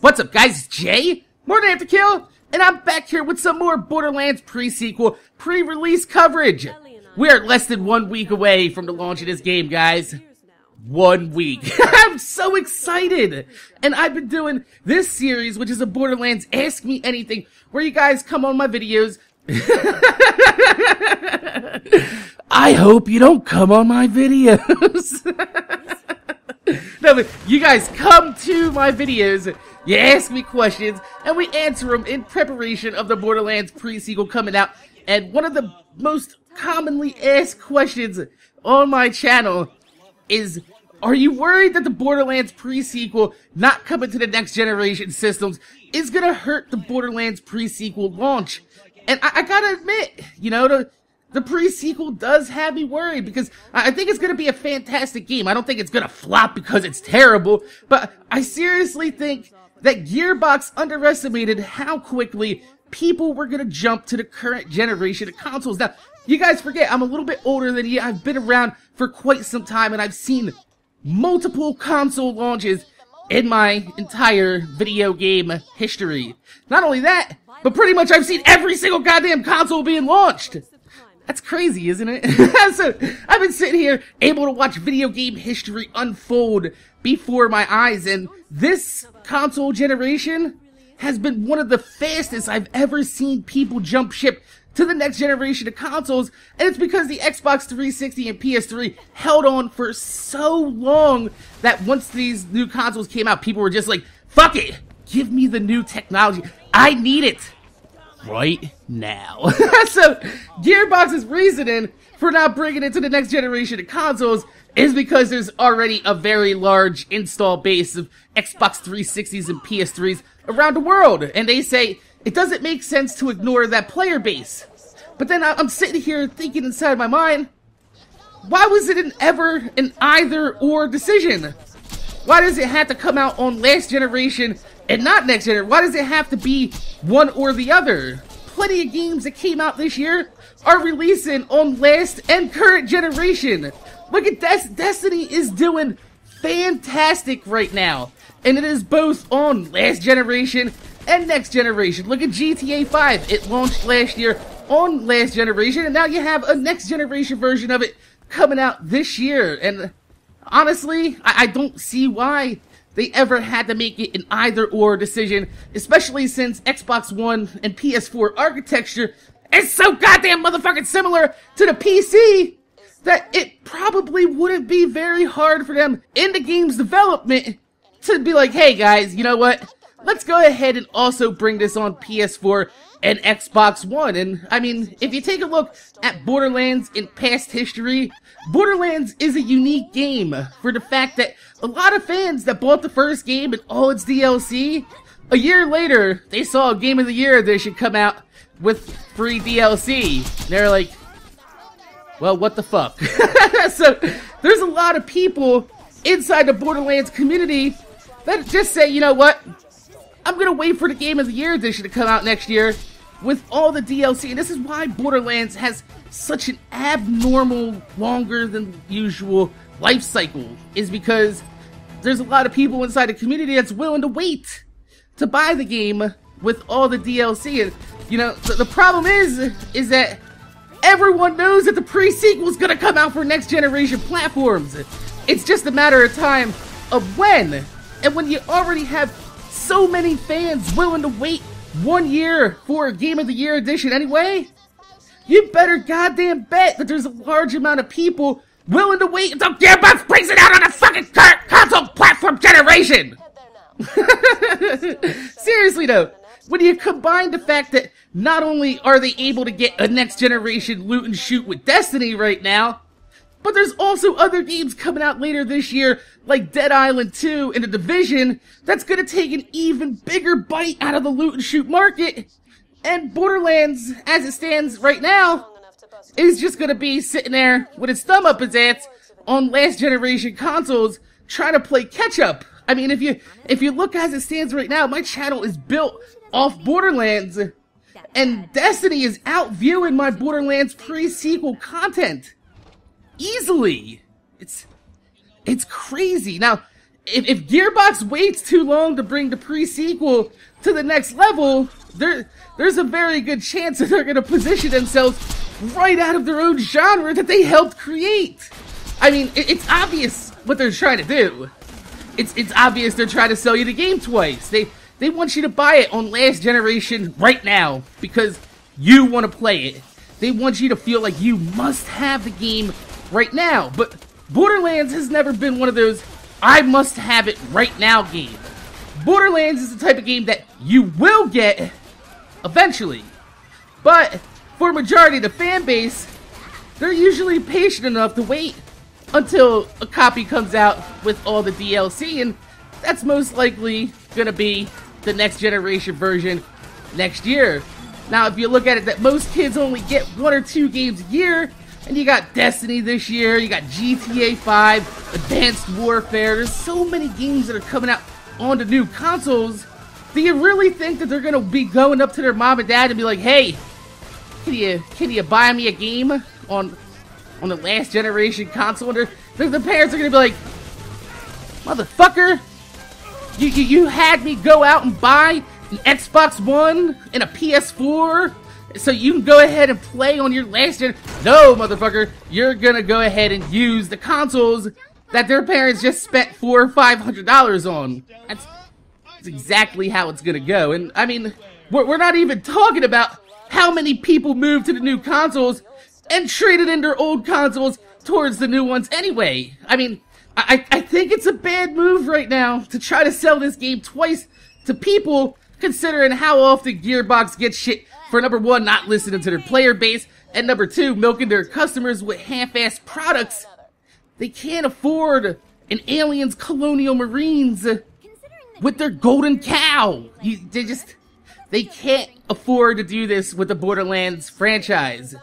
What's up, guys? It's Jay, more than After Kill, and I'm back here with some more Borderlands pre-sequel, pre-release coverage. We are less than 1 week away from the launch of this game, guys. 1 week. I'm so excited! And I've been doing this series, which is a Borderlands Ask Me Anything, where you guys come on my videos. I hope you don't come on my videos. No, but you guys come to my videos, you ask me questions, and we answer them in preparation of the Borderlands pre-sequel coming out. And one of the most commonly asked questions on my channel is, are you worried that the Borderlands pre-sequel not coming to the next generation systems is gonna hurt the Borderlands pre-sequel launch? And I gotta admit, you know, the pre-sequel does have me worried, because I think it's gonna be a fantastic game. I don't think it's gonna flop because it's terrible, but I seriously think that Gearbox underestimated how quickly people were gonna jump to the current generation of consoles. Now, you guys forget, I'm a little bit older than you. I've been around for quite some time, and I've seen multiple console launches in my entire video game history. Not only that, but pretty much I've seen every single goddamn console being launched. That's crazy, isn't it? So, I've been sitting here able to watch video game history unfold before my eyes, and this console generation has been one of the fastest I've ever seen people jump ship to the next generation of consoles, and it's because the Xbox 360 and PS3 held on for so long that once these new consoles came out, people were just like, fuck it, give me the new technology, I need it right now. So, Gearbox's reasoning for not bringing it to the next generation of consoles is because there's already a very large install base of Xbox 360s and PS3s around the world, and they say it doesn't make sense to ignore that player base. But then I'm sitting here thinking inside my mind, why was it ever an either-or decision? Why does it have to come out on last generation and not next generation? Why does it have to be one or the other? Plenty of games that came out this year are releasing on last and current generation. Look at Destiny is doing fantastic right now, and it is both on last generation and next generation. Look at GTA 5. It launched last year on last generation, and now you have a next generation version of it coming out this year. And honestly, I don't see why they ever had to make it an either-or decision, especially since Xbox One and PS4 architecture is so goddamn motherfucking similar to the PC that it probably wouldn't be very hard for them in the game's development to be like, hey guys, you know what? Let's go ahead and also bring this on PS4 and Xbox One. And, I mean, if you take a look at Borderlands in past history, Borderlands is a unique game for the fact that a lot of fans that bought the first game and all its DLC, a year later, they saw a Game of the Year edition come out with free DLC. They're like, well, what the fuck? So, there's a lot of people inside the Borderlands community that just say, you know what? I'm gonna wait for the Game of the Year edition to come out next year with all the DLC, and this is why Borderlands has such an abnormal, longer than usual life cycle, is because there's a lot of people inside the community that's willing to wait to buy the game with all the DLC. And, you know, the problem is that everyone knows that the pre-sequel is gonna come out for next generation platforms. It's just a matter of time of when. And when you already have so many fans willing to wait 1 year for a Game of the Year edition anyway, you better goddamn bet that there's a large amount of people willing to wait until Gearbox brings it out on the fucking current console platform generation! Seriously though, when you combine the fact that not only are they able to get a next generation loot and shoot with Destiny right now, but there's also other games coming out later this year, like Dead Island 2 and The Division, that's gonna take an even bigger bite out of the loot and shoot market. And Borderlands, as it stands right now, is just gonna be sitting there with its thumb up its ass on last generation consoles, trying to play catch up. I mean, if you look as it stands right now, my channel is built off Borderlands, and Destiny is outviewing my Borderlands pre-sequel content easily. It's crazy. Now, if Gearbox waits too long to bring the pre-sequel to the next level, there's a very good chance that they're going to position themselves right out of their own genre that they helped create. I mean, it's obvious what they're trying to do. It's obvious they're trying to sell you the game twice. They want you to buy it on last generation right now because you want to play it. They want you to feel like you must have the game right now. But Borderlands has never been one of those I must have it right now game. Borderlands is the type of game that you will get eventually. But for a majority of the fan base, they're usually patient enough to wait until a copy comes out with all the DLC, and that's most likely going to be the next generation version next year. Now, if you look at it, that most kids only get 1 or 2 games a year, and you got Destiny this year, you got GTA 5, Advanced Warfare, there's so many games that are coming out onto new consoles. Do you really think that they're going to be going up to their mom and dad and be like, hey, can you buy me a game on the last generation console? And the parents are going to be like, motherfucker, you had me go out and buy an Xbox One and a PS4 so you can go ahead and play on your last gen. No, motherfucker, you're going to go ahead and use the consoles that their parents just spent $400 or $500 on. That's exactly how it's going to go. And, I mean, we're not even talking about how many people moved to the new consoles and traded in their old consoles towards the new ones anyway. I mean, I think it's a bad move right now to try to sell this game twice to people, considering how often Gearbox gets shit for, number one, not listening to their player base, and number two, milking their customers with half-assed products. They can't afford an Aliens Colonial Marines with their golden cow. They can't afford to do this with the Borderlands franchise.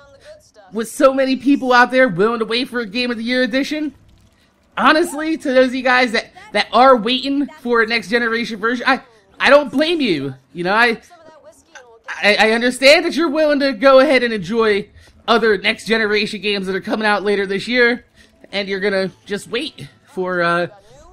With so many people out there willing to wait for a Game of the Year edition, honestly, to those of you guys that are waiting for a next generation version, I don't blame you. You know, I understand that you're willing to go ahead and enjoy other next generation games that are coming out later this year, and you're gonna just wait for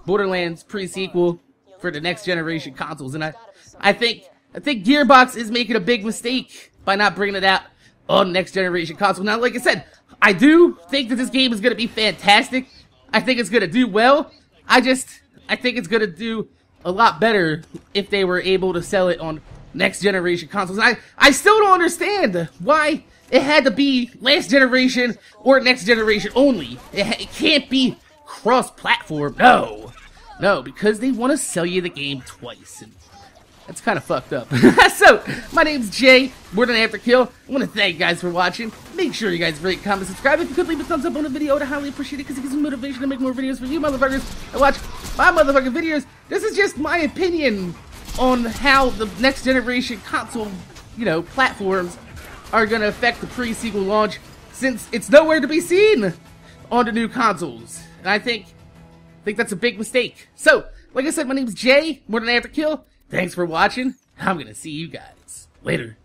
Borderlands pre-sequel for the next generation consoles. And I think Gearbox is making a big mistake by not bringing it out on next generation console. Now, like I said, I do think that this game is going to be fantastic. I think it's going to do well. I think it's going to do a lot better if they were able to sell it on next generation consoles. And I still don't understand why it had to be last generation or next generation only. It can't be cross-platform. No, because they want to sell you the game twice. And that's kind of fucked up. So, my name's Jay, more than Afterkill. I want to thank you guys for watching. Make sure you guys rate, comment, subscribe. If you could leave a thumbs up on the video, I would highly appreciate it because it gives me motivation to make more videos for you motherfuckers and watch my motherfucking videos. This is just my opinion on how the next generation console, platforms are going to affect the pre-sequel launch, since it's nowhere to be seen on the new consoles. And I think that's a big mistake. So, like I said, my name's Jay, more than Afterkill. Thanks for watching. I'm gonna see you guys later.